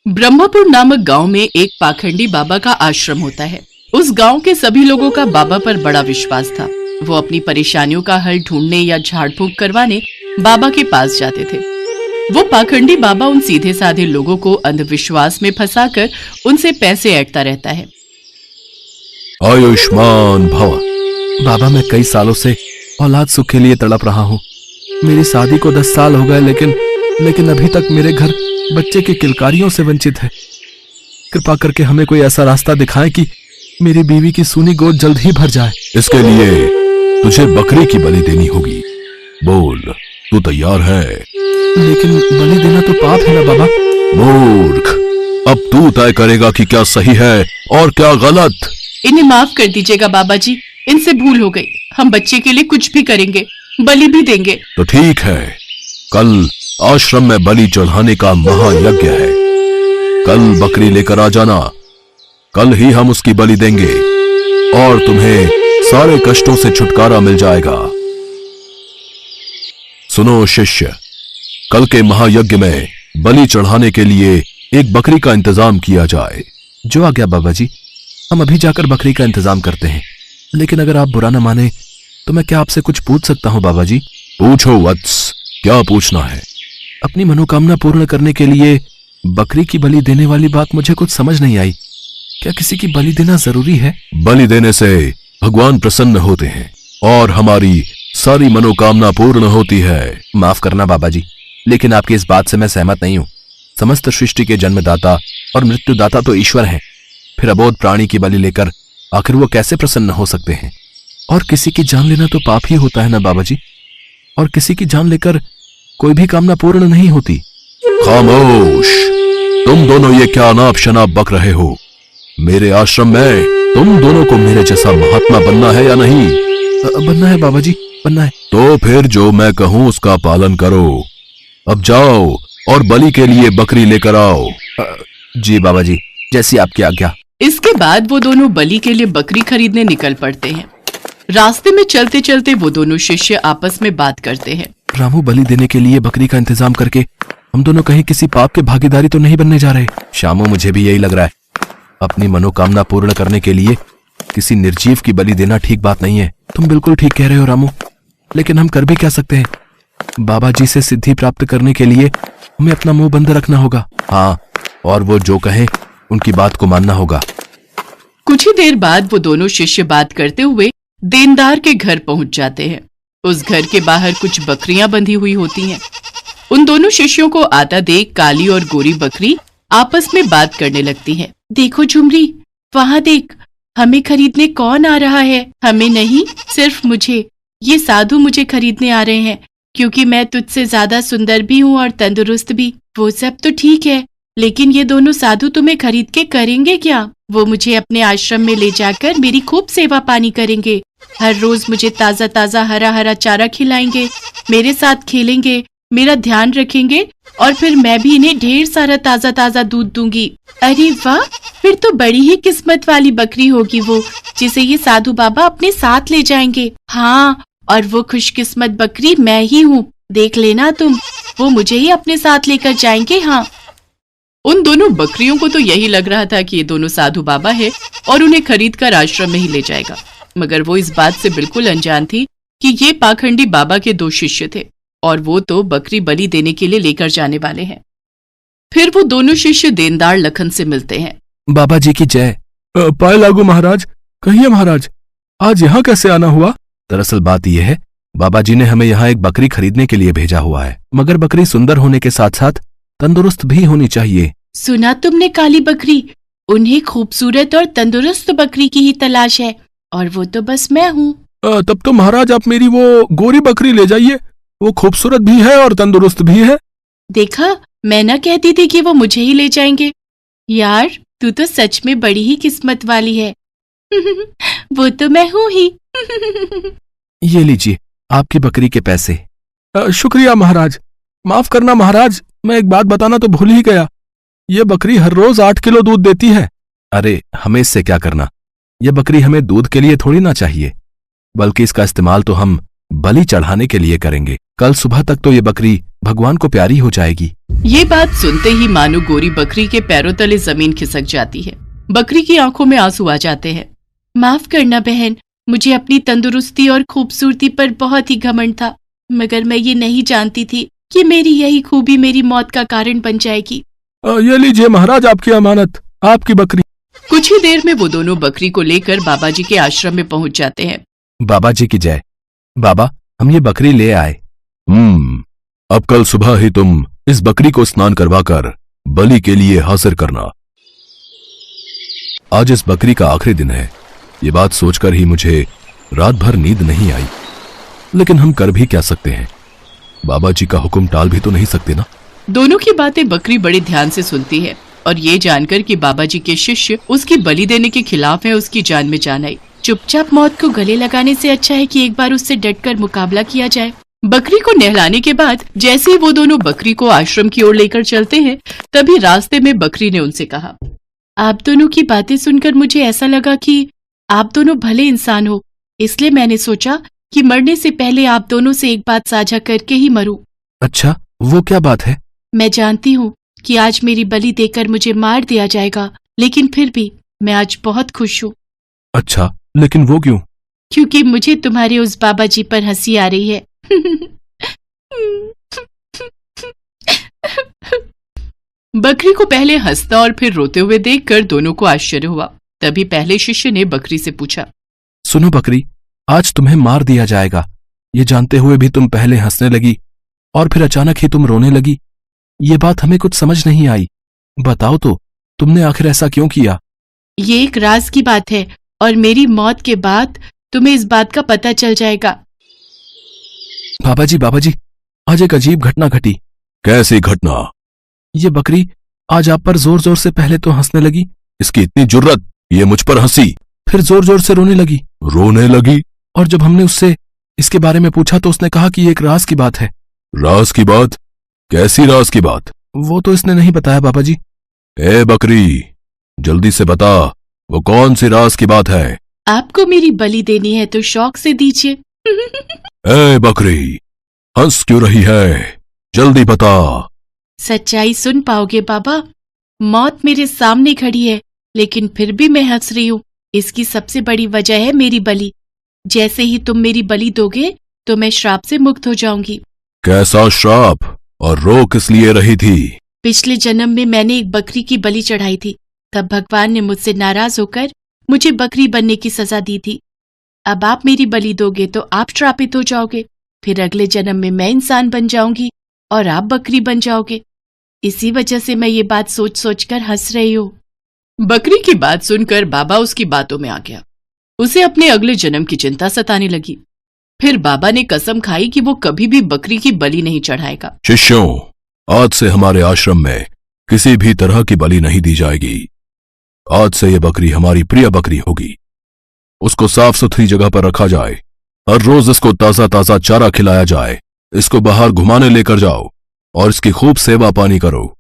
ब्रह्मपुर नामक गांव में एक पाखंडी बाबा का आश्रम होता है। उस गांव के सभी लोगों का बाबा पर बड़ा विश्वास था। वो अपनी परेशानियों का हल ढूंढने या झाड़ फूंक करवाने बाबा के पास जाते थे। वो पाखंडी बाबा उन सीधे साधे लोगों को अंधविश्वास में फंसाकर उनसे पैसे ऐंठता रहता है। आयुष्मान भव। बाबा, मैं कई सालों से औलाद सुख के लिए तड़प रहा हूँ। मेरी शादी को 10 साल हो गए, लेकिन अभी तक मेरे घर बच्चे की किलकारियों से वंचित है। कृपा करके हमें कोई ऐसा रास्ता दिखाएं कि मेरी बीवी की सूनी गोद जल्द ही भर जाए। इसके लिए तुझे बकरी की बलि देनी होगी। बोल, तू तैयार है? लेकिन बलि देना तो पाप है ना बाबा। मूर्ख, अब तू तय करेगा कि क्या सही है और क्या गलत। इन्हें माफ कर दीजिएगा बाबा जी, इनसे भूल हो गई। हम बच्चे के लिए कुछ भी करेंगे, बलि भी देंगे। तो ठीक है, कल आश्रम में बलि चढ़ाने का महायज्ञ है। कल बकरी लेकर आ जाना। कल ही हम उसकी बलि देंगे और तुम्हें सारे कष्टों से छुटकारा मिल जाएगा। सुनो शिष्य, कल के महायज्ञ में बलि चढ़ाने के लिए एक बकरी का इंतजाम किया जाए। जो आ गया बाबा जी, हम अभी जाकर बकरी का इंतजाम करते हैं। लेकिन अगर आप बुरा न माने तो मैं क्या आपसे कुछ पूछ सकता हूँ बाबा जी? पूछो वत्स, क्या पूछना है? अपनी मनोकामना पूर्ण करने के लिए बकरी की बलि देने वाली बात मुझे कुछ समझ नहीं आई। क्या किसी की बलि देना जरूरी है? बलि देने से भगवान प्रसन्न होते हैं और हमारी सारी मनोकामना पूर्ण होती है। माफ करना बाबा जी, लेकिन आपकी इस बात से मैं सहमत नहीं हूँ। समस्त सृष्टि के जन्मदाता और मृत्युदाता तो ईश्वर हैं। फिर अबोध प्राणी की बलि लेकर आखिर वो कैसे प्रसन्न हो सकते हैं? और किसी की जान लेना तो पाप ही होता है ना बाबा जी। और किसी की जान लेकर कोई भी कामना पूर्ण नहीं होती। खामोश, तुम दोनों ये क्या अनाप शनाप बक रहे हो? मेरे आश्रम में तुम दोनों को मेरे जैसा महात्मा बनना है या नहीं? बनना है बाबा जी, बनना है। तो फिर जो मैं कहूं उसका पालन करो। अब जाओ और बलि के लिए बकरी लेकर आओ। जी बाबा जी, जैसी आपकी आज्ञा। इसके बाद वो दोनों बलि के लिए बकरी खरीदने निकल पड़ते हैं। रास्ते में चलते चलते वो दोनों शिष्य आपस में बात करते हैं। रामू, बलि देने के लिए बकरी का इंतजाम करके हम दोनों कहीं किसी पाप के भागीदारी तो नहीं बनने जा रहे? श्यामू, मुझे भी यही लग रहा है। अपनी मनोकामना पूर्ण करने के लिए किसी निर्जीव की बलि देना ठीक बात नहीं है। तुम बिल्कुल ठीक कह रहे हो रामू, लेकिन हम कर भी क्या सकते हैं? बाबा जी से सिद्धि प्राप्त करने के लिए हमें अपना मुंह बंद रखना होगा। हाँ, और वो जो कहें उनकी बात को मानना होगा। कुछ ही देर बाद वो दोनों शिष्य बात करते हुए देनदार के घर पहुंच जाते हैं। उस घर के बाहर कुछ बकरियां बंधी हुई होती हैं। उन दोनों शिष्यों को आता देख काली और गोरी बकरी आपस में बात करने लगती हैं। देखो झुमरी, वहां देख, हमें खरीदने कौन आ रहा है? हमें नहीं, सिर्फ मुझे। ये साधु मुझे खरीदने आ रहे हैं क्योंकि मैं तुझसे ज्यादा सुंदर भी हूँ और तंदुरुस्त भी। वो सब तो ठीक है, लेकिन ये दोनों साधु तुम्हें खरीद के करेंगे क्या? वो मुझे अपने आश्रम में ले जाकर मेरी खूब सेवा पानी करेंगे। हर रोज मुझे ताजा ताजा हरा हरा चारा खिलाएंगे, मेरे साथ खेलेंगे, मेरा ध्यान रखेंगे और फिर मैं भी इन्हें ढेर सारा ताजा ताजा दूध दूंगी। अरे वाह, फिर तो बड़ी ही किस्मत वाली बकरी होगी वो, जिसे ये साधु बाबा अपने साथ ले जाएंगे। हाँ, और वो खुशकिस्मत बकरी मैं ही हूँ। देख लेना तुम, वो मुझे ही अपने साथ लेकर जाएंगे। हाँ। उन दोनों बकरियों को तो यही लग रहा था कि ये दोनों साधु बाबा है और उन्हें खरीद कर आश्रम में ही ले जाएगा, मगर वो इस बात से बिल्कुल अनजान थी कि ये पाखंडी बाबा के 2 शिष्य थे और वो तो बकरी बलि देने के लिए लेकर जाने वाले हैं। फिर वो दोनों शिष्य देनदार लखन से मिलते हैं। बाबा जी की जय। पाए लागू महाराज। कहिए महाराज, आज यहाँ कैसे आना हुआ? दरअसल बात यह है, बाबा जी ने हमें यहाँ एक बकरी खरीदने के लिए भेजा हुआ है, मगर बकरी सुंदर होने के साथ साथ तंदुरुस्त भी होनी चाहिए। सुना तुमने काली बकरी? उन्हें खूबसूरत और तंदुरुस्त बकरी की ही तलाश है और वो तो बस मैं हूँ। तब तो महाराज आप मेरी वो गोरी बकरी ले जाइए। वो खूबसूरत भी है और तंदुरुस्त भी है। देखा, मैं ना कहती थी कि वो मुझे ही ले जाएंगे। यार, तू तो सच में बड़ी ही किस्मत वाली है। वो तो मैं हूँ ही। ये लीजिए आपकी बकरी के पैसे। शुक्रिया महाराज। माफ करना महाराज, मैं एक बात बताना तो भूल ही गया। ये बकरी हर रोज 8 किलो दूध देती है। अरे, हमें इससे क्या करना? यह बकरी हमें दूध के लिए थोड़ी ना चाहिए, बल्कि इसका इस्तेमाल तो हम बलि चढ़ाने के लिए करेंगे। कल सुबह तक तो ये बकरी भगवान को प्यारी हो जाएगी। ये बात सुनते ही मानो गोरी बकरी के पैरों तले जमीन खिसक जाती है। बकरी की आंखों में आंसू आ जाते हैं। माफ करना बहन, मुझे अपनी तंदुरुस्ती और खूबसूरती पर बहुत ही घमंड था, मगर मैं ये नहीं जानती थी कि मेरी यही खूबी मेरी मौत का कारण बन जाएगी। ये लीजिए महाराज आपकी अमानत, आपकी बकरी। कुछ ही देर में वो दोनों बकरी को लेकर बाबा जी के आश्रम में पहुंच जाते हैं। बाबा जी की जय। बाबा, हम ये बकरी ले आए। अब कल सुबह ही तुम इस बकरी को स्नान करवाकर बलि के लिए हाजिर करना। आज इस बकरी का आखिरी दिन है। ये बात सोचकर ही मुझे रात भर नींद नहीं आई, लेकिन हम कर भी क्या सकते हैं? बाबा जी का हुक्म टाल भी तो नहीं सकते ना। दोनों की बातें बकरी बड़े ध्यान से सुनती है और ये जानकर कि बाबा जी के शिष्य उसकी बलि देने के खिलाफ है, उसकी जान में जान आई। चुपचाप मौत को गले लगाने से अच्छा है कि एक बार उससे डटकर मुकाबला किया जाए। बकरी को नहलाने के बाद जैसे ही वो दोनों बकरी को आश्रम की ओर लेकर चलते हैं, तभी रास्ते में बकरी ने उनसे कहा, आप दोनों की बातें सुनकर मुझे ऐसा लगा कि आप दोनों भले इंसान हो, इसलिए मैंने सोचा कि मरने से पहले आप दोनों से एक बात साझा करके ही मरूं। अच्छा, वो क्या बात है? मैं जानती हूँ कि आज मेरी बलि देकर मुझे मार दिया जाएगा, लेकिन फिर भी मैं आज बहुत खुश हूँ। अच्छा, लेकिन वो क्यों? क्योंकि मुझे तुम्हारे उस बाबा जी पर हंसी आ रही है। बकरी को पहले हंसता और फिर रोते हुए देखकर दोनों को आश्चर्य हुआ। तभी पहले शिष्य ने बकरी से पूछा, सुनो बकरी, आज तुम्हें मार दिया जाएगा, ये जानते हुए भी तुम पहले हंसने लगी और फिर अचानक ही तुम रोने लगी। ये बात हमें कुछ समझ नहीं आई। बताओ तो, तुमने आखिर ऐसा क्यों किया? ये एक राज की बात है और मेरी मौत के बाद तुम्हें इस बात का पता चल जाएगा। बाबा जी, आज एक अजीब घटना घटी। कैसी घटना? ये बकरी आज आप पर जोर जोर से पहले तो हंसने लगी, इसकी इतनी जुर्रत, ये मुझ पर हंसी, फिर जोर जोर से रोने लगी। रोने लगी? और जब हमने उससे इसके बारे में पूछा तो उसने कहा कि ये एक राज की बात है। राज की बात? कैसी राज की बात? वो तो इसने नहीं बताया बाबा जी। ए बकरी, जल्दी से बता, वो कौन सी राज की बात है? आपको मेरी बलि देनी है तो शौक से दीजिए। ए बकरी, हंस क्यों रही है? जल्दी बता। सच्चाई सुन पाओगे बाबा? मौत मेरे सामने खड़ी है, लेकिन फिर भी मैं हंस रही हूँ। इसकी सबसे बड़ी वजह है मेरी बलि। जैसे ही तुम मेरी बलि दोगे तो मैं श्राप से मुक्त हो जाऊंगी। कैसा श्राप? और रो किस लिए रही थी? पिछले जन्म में मैंने एक बकरी की बलि चढ़ाई थी, तब भगवान ने मुझसे नाराज होकर मुझे बकरी बनने की सजा दी थी। अब आप मेरी बलि दोगे तो आप श्रापित हो जाओगे, फिर अगले जन्म में मैं इंसान बन जाऊंगी और आप बकरी बन जाओगे। इसी वजह से मैं ये बात सोच सोचकर हंस रही हूँ। बकरी की बात सुनकर बाबा उसकी बातों में आ गया। उसे अपने अगले जन्म की चिंता सताने लगी। फिर बाबा ने कसम खाई कि वो कभी भी बकरी की बलि नहीं चढ़ाएगा। शिष्यों, आज से हमारे आश्रम में किसी भी तरह की बलि नहीं दी जाएगी। आज से ये बकरी हमारी प्रिय बकरी होगी। उसको साफ सुथरी जगह पर रखा जाए। हर रोज इसको ताजा ताजा चारा खिलाया जाए। इसको बाहर घुमाने लेकर जाओ और इसकी खूब सेवा पानी करो।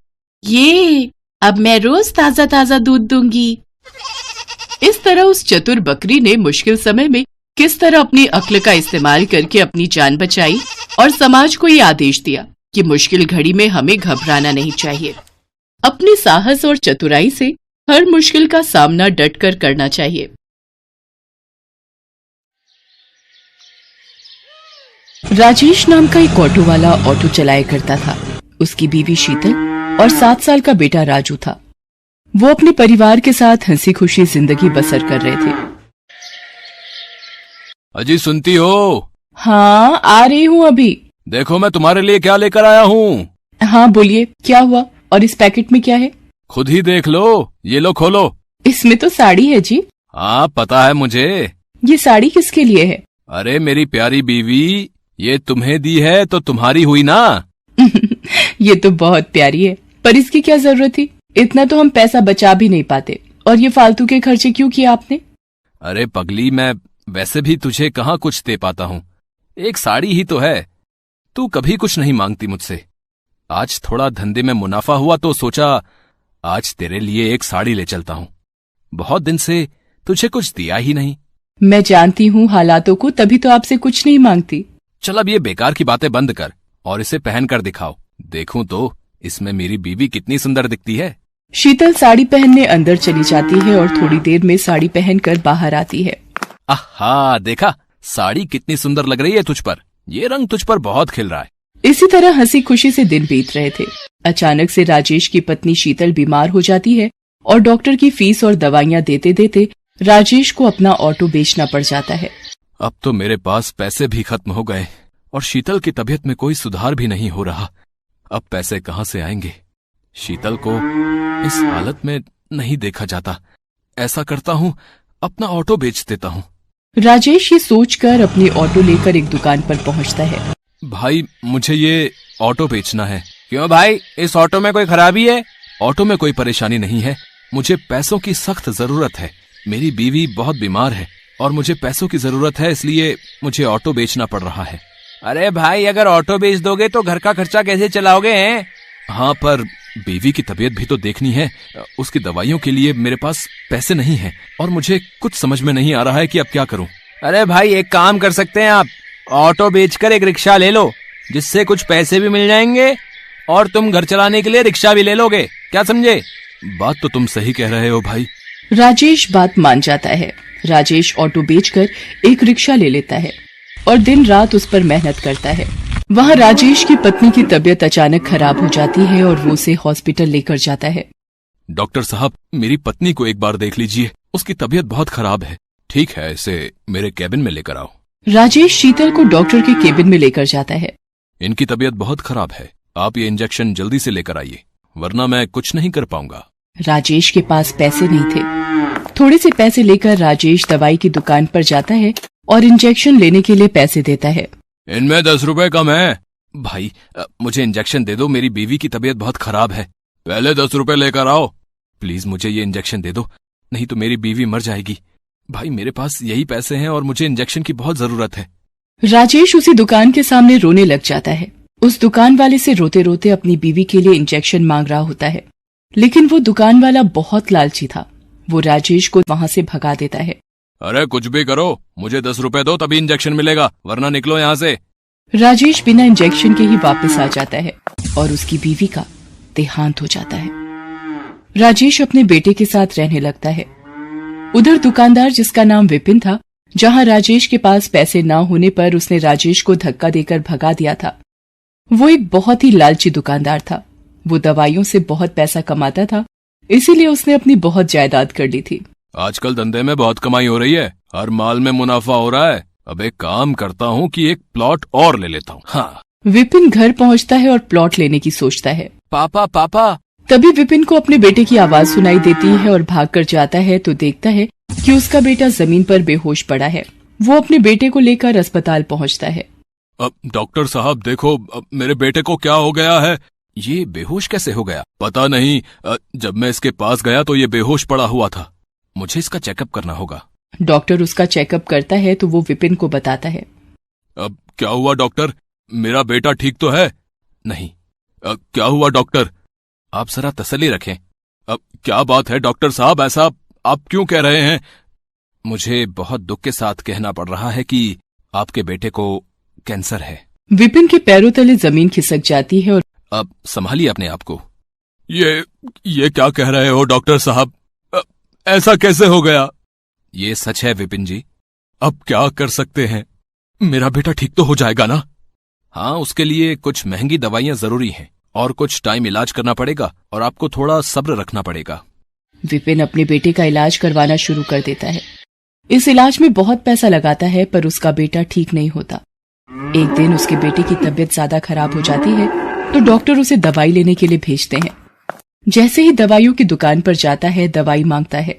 ये अब मैं रोज ताजा ताजा दूध दूंगी। इस तरह उस चतुर बकरी ने मुश्किल समय में किस तरह अपनी अक्ल का इस्तेमाल करके अपनी जान बचाई और समाज को ये आदेश दिया कि मुश्किल घड़ी में हमें घबराना नहीं चाहिए। अपने साहस और चतुराई से हर मुश्किल का सामना डटकर करना चाहिए। राजेश नाम का एक ऑटो वाला ऑटो चलाया करता था। उसकी बीवी शीतल और 7 साल का बेटा राजू था। वो अपने परिवार के साथ हंसी खुशी जिंदगी बसर कर रहे थे। अजी सुनती हो? हाँ, आ रही हूँ अभी। देखो मैं तुम्हारे लिए क्या लेकर आया हूँ। हाँ बोलिए, क्या हुआ? और इस पैकेट में क्या है? खुद ही देख लो, ये लो खोलो। इसमें तो साड़ी है जी। हाँ पता है मुझे। ये साड़ी किसके लिए है? अरे मेरी प्यारी बीवी, ये तुम्हें दी है तो तुम्हारी हुई ना। ये तो बहुत प्यारी है, पर इसकी क्या जरूरत थी? इतना तो हम पैसा बचा भी नहीं पाते, और ये फालतू के खर्चे क्यों किए आपने? अरे पगली, मैं वैसे भी तुझे कहाँ कुछ दे पाता हूँ। एक साड़ी ही तो है। तू कभी कुछ नहीं मांगती मुझसे। आज थोड़ा धंधे में मुनाफा हुआ तो सोचा आज तेरे लिए एक साड़ी ले चलता हूँ। बहुत दिन से तुझे कुछ दिया ही नहीं। मैं जानती हूँ हालातों को, तभी तो आपसे कुछ नहीं मांगती। चल अब ये बेकार की बातें बंद कर और इसे पहन कर दिखाओ, देखूं तो इसमें मेरी बीवी कितनी सुंदर दिखती है। शीतल साड़ी पहनने अंदर चली जाती है और थोड़ी देर में साड़ी पहनकर बाहर आती है। आहा, देखा साड़ी कितनी सुंदर लग रही है तुझ पर, ये रंग तुझ पर बहुत खिल रहा है। इसी तरह हंसी खुशी से दिन बीत रहे थे। अचानक से राजेश की पत्नी शीतल बीमार हो जाती है और डॉक्टर की फीस और दवाइयां देते देते राजेश को अपना ऑटो बेचना पड़ जाता है। अब तो मेरे पास पैसे भी खत्म हो गए और शीतल की तबीयत में कोई सुधार भी नहीं हो रहा। अब पैसे कहाँ से आएंगे? शीतल को इस हालत में नहीं देखा जाता। ऐसा करता हूँ, अपना ऑटो बेच देता हूँ। राजेश ये सोचकर अपनी ऑटो लेकर एक दुकान पर पहुंचता है। भाई मुझे ये ऑटो बेचना है। क्यों भाई, इस ऑटो में कोई खराबी है? ऑटो में कोई परेशानी नहीं है, मुझे पैसों की सख्त जरूरत है। मेरी बीवी बहुत बीमार है और मुझे पैसों की जरूरत है, इसलिए मुझे ऑटो बेचना पड़ रहा है। अरे भाई, अगर ऑटो बेच दोगे तो घर का खर्चा कैसे चलाओगे हैं? हाँ, पर बीवी की तबीयत भी तो देखनी है, उसकी दवाइयों के लिए मेरे पास पैसे नहीं हैं और मुझे कुछ समझ में नहीं आ रहा है कि अब क्या करूं। अरे भाई, एक काम कर सकते हैं आप, ऑटो बेचकर एक रिक्शा ले लो, जिससे कुछ पैसे भी मिल जाएंगे और तुम घर चलाने के लिए रिक्शा भी ले लोगे। क्या समझे? बात तो तुम सही कह रहे हो भाई। राजेश बात मान जाता है। राजेश ऑटो बेचकर एक रिक्शा ले लेता है और दिन रात उस पर मेहनत करता है। वहाँ राजेश की पत्नी की तबीयत अचानक खराब हो जाती है और वो उसे हॉस्पिटल लेकर जाता है। डॉक्टर साहब, मेरी पत्नी को एक बार देख लीजिए, उसकी तबीयत बहुत खराब है। ठीक है, इसे मेरे केबिन में लेकर आओ। राजेश शीतल को डॉक्टर के केबिन में लेकर जाता है। इनकी तबीयत बहुत खराब है, आप ये इंजेक्शन जल्दी से लेकर आइए, वरना मैं कुछ नहीं कर पाऊंगा। राजेश के पास पैसे नहीं थे। थोड़े से पैसे लेकर राजेश दवाई की दुकान पर जाता है और इंजेक्शन लेने के लिए पैसे देता है। इनमें 10 रुपए कम है। भाई मुझे इंजेक्शन दे दो, मेरी बीवी की तबीयत बहुत खराब है। पहले 10 रुपए लेकर आओ। प्लीज मुझे ये इंजेक्शन दे दो, नहीं तो मेरी बीवी मर जाएगी। भाई मेरे पास यही पैसे हैं और मुझे इंजेक्शन की बहुत जरूरत है। राजेश उसी दुकान के सामने रोने लग जाता है। उस दुकान वाले से रोते रोते अपनी बीवी के लिए इंजेक्शन मांग रहा होता है, लेकिन वो दुकान वाला बहुत लालची था। वो राजेश को वहाँ से भगा देता है। अरे कुछ भी करो, मुझे 10 रुपए दो तभी इंजेक्शन मिलेगा, वरना निकलो यहाँ से। राजेश बिना इंजेक्शन के ही वापस आ जाता है और उसकी बीवी का देहांत हो जाता है। राजेश अपने बेटे के साथ रहने लगता है। उधर दुकानदार, जिसका नाम विपिन था, जहाँ राजेश के पास पैसे न होने पर उसने राजेश को धक्का देकर भगा दिया था, वो एक बहुत ही लालची दुकानदार था। वो दवाइयों से बहुत पैसा कमाता था, इसीलिए उसने अपनी बहुत जायदाद कर ली थी। आजकल धंधे में बहुत कमाई हो रही है, हर माल में मुनाफा हो रहा है। अब एक काम करता हूँ कि एक प्लॉट और ले लेता हूँ। हाँ। विपिन घर पहुँचता है और प्लॉट लेने की सोचता है। पापा पापा। तभी विपिन को अपने बेटे की आवाज सुनाई देती है और भागकर जाता है तो देखता है कि उसका बेटा जमीन पर बेहोश पड़ा है। वो अपने बेटे को लेकर अस्पताल पहुँचता है। अब डॉक्टर साहब देखो, अब मेरे बेटे को क्या हो गया है? ये बेहोश कैसे हो गया? पता नहीं, जब मैं इसके पास गया तो ये बेहोश पड़ा हुआ था। मुझे इसका चेकअप करना होगा। डॉक्टर उसका चेकअप करता है तो वो विपिन को बताता है। अब क्या हुआ डॉक्टर, मेरा बेटा ठीक तो है? नहीं। क्या हुआ डॉक्टर? आप जरा तसल्ली रखें। अब क्या बात है डॉक्टर साहब, ऐसा आप क्यों कह रहे हैं? मुझे बहुत दुख के साथ कहना पड़ रहा है कि आपके बेटे को कैंसर है। विपिन के पैरों तले जमीन खिसक जाती है और अब संभालिए अपने आप को। ये क्या कह रहे हो डॉक्टर साहब, ऐसा कैसे हो गया? ये सच है विपिन जी। अब क्या कर सकते हैं? मेरा बेटा ठीक तो हो जाएगा ना? हाँ, उसके लिए कुछ महंगी दवाइयां जरूरी हैं और कुछ टाइम इलाज करना पड़ेगा और आपको थोड़ा सब्र रखना पड़ेगा। विपिन अपने बेटे का इलाज करवाना शुरू कर देता है। इस इलाज में बहुत पैसा लगाता है, पर उसका बेटा ठीक नहीं होता। एक दिन उसके बेटे की तबीयत ज्यादा खराब हो जाती है तो डॉक्टर उसे दवाई लेने के लिए भेजते हैं। जैसे ही दवाइयों की दुकान पर जाता है, दवाई मांगता है।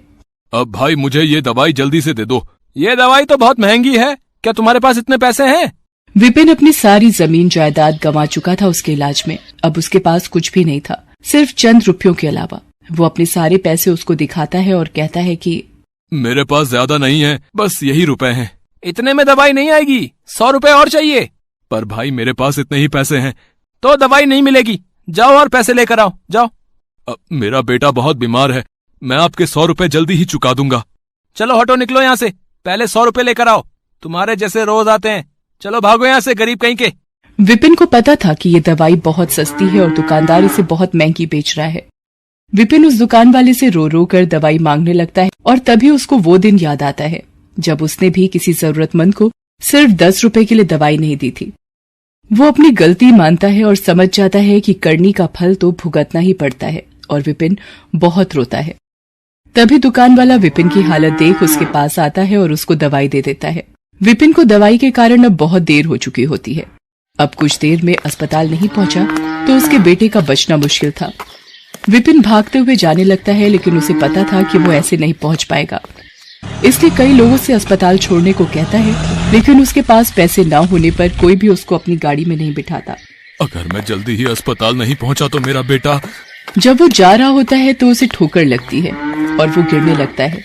अब भाई मुझे ये दवाई जल्दी से दे दो। ये दवाई तो बहुत महंगी है, क्या तुम्हारे पास इतने पैसे हैं? विपिन अपनी सारी जमीन जायदाद गंवा चुका था उसके इलाज में। अब उसके पास कुछ भी नहीं था, सिर्फ चंद रुपयों के अलावा। वो अपने सारे पैसे उसको दिखाता है और कहता है कि मेरे पास ज्यादा नहीं है, बस यही रुपए हैं। इतने में दवाई नहीं आएगी, 100 रुपए और चाहिए। पर भाई मेरे पास इतने ही पैसे हैं। तो दवाई नहीं मिलेगी, जाओ और पैसे लेकर आओ, जाओ। मेरा बेटा बहुत बीमार है, मैं आपके 100 रुपए जल्दी ही चुका दूंगा। चलो हटो, निकलो यहाँ से, पहले 100 रुपए लेकर आओ। तुम्हारे जैसे रोज आते हैं, चलो भागो यहाँ से, गरीब कहीं के। विपिन को पता था कि ये दवाई बहुत सस्ती है और दुकानदार इसे बहुत महंगी बेच रहा है। विपिन उस दुकान वाले से रो रो कर दवाई मांगने लगता है और तभी उसको वो दिन याद आता है जब उसने भी किसी जरूरतमंद को सिर्फ 10 रुपए के लिए दवाई नहीं दी थी। वो अपनी गलती मानता है और समझ जाता है कि करनी का फल तो भुगतना ही पड़ता है और विपिन बहुत रोता है। तभी दुकान वाला विपिन की हालत देख उसके पास आता है और उसको दवाई दे देता है। विपिन को दवाई के कारण अब बहुत देर हो चुकी होती है। अब कुछ देर में अस्पताल नहीं पहुंचा तो उसके बेटे का बचना मुश्किल था। विपिन भागते हुए जाने लगता है, लेकिन उसे पता था कि वो ऐसे नहीं पहुंच पाएगा, इसलिए कई लोगों से अस्पताल छोड़ने को कहता है, लेकिन उसके पास पैसे न होने पर कोई भी उसको अपनी गाड़ी में नहीं बिठाता। अगर मैं जल्दी ही अस्पताल नहीं पहुंचा तो मेरा बेटा। जब वो जा रहा होता है तो उसे ठोकर लगती है और वो गिरने लगता है।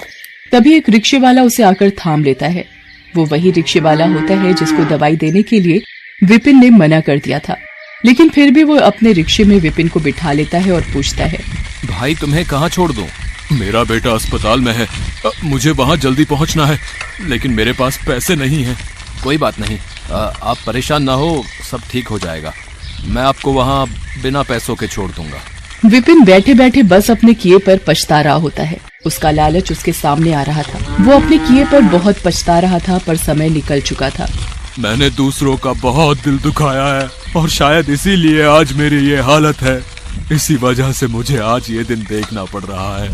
तभी एक रिक्शे वाला उसे आकर थाम लेता है। वो वही रिक्शे वाला होता है जिसको दवाई देने के लिए विपिन ने मना कर दिया था, लेकिन फिर भी वो अपने रिक्शे में विपिन को बिठा लेता है और पूछता है, भाई तुम्हें कहाँ छोड़ दूं? मेरा बेटा अस्पताल में है, मुझे वहां जल्दी पहुंचना है, लेकिन मेरे पास पैसे नहीं हैं। कोई बात नहीं, आप परेशान ना हो, सब ठीक हो जाएगा। मैं आपको वहाँ बिना पैसों के छोड़ दूंगा। विपिन बैठे बैठे बस अपने किए पर पछता रहा होता है। उसका लालच उसके सामने आ रहा था। वो अपने किए पर बहुत पछता रहा था, पर समय निकल चुका था। मैंने दूसरों का बहुत दिल दुखाया है और शायद इसीलिए आज मेरी ये हालत है। इसी वजह से मुझे आज ये दिन देखना पड़ रहा है।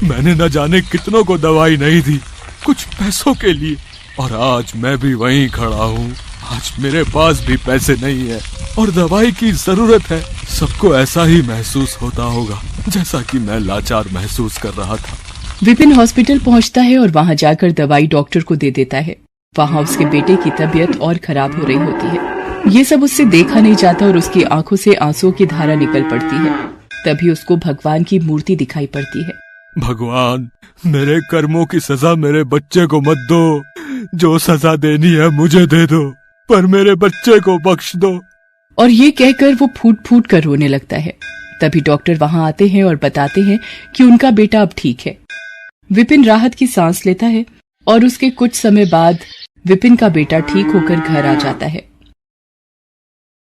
मैंने न जाने कितनों को दवाई नहीं दी, कुछ पैसों के लिए, और आज मैं भी वहीं खड़ा हूँ। आज मेरे पास भी पैसे नहीं है और दवाई की जरूरत है। सबको ऐसा ही महसूस होता होगा जैसा कि मैं लाचार महसूस कर रहा था। विपिन हॉस्पिटल पहुंचता है और वहां जाकर दवाई डॉक्टर को दे देता है। वहां उसके बेटे की तबीयत और खराब हो रही होती है। ये सब उससे देखा नहीं जाता और उसकी आंखों से आंसुओं की धारा निकल पड़ती है। तभी उसको भगवान की मूर्ति दिखाई पड़ती है। भगवान, मेरे कर्मों की सजा मेरे बच्चे को मत दो। जो सजा देनी है मुझे दे दो, पर मेरे बच्चे को बख्श दो। और ये कहकर वो फूट फूट कर रोने लगता है। तभी डॉक्टर वहां आते हैं और बताते हैं कि उनका बेटा अब ठीक है। विपिन राहत की सांस लेता है और उसके कुछ समय बाद विपिन का बेटा ठीक होकर घर आ जाता है।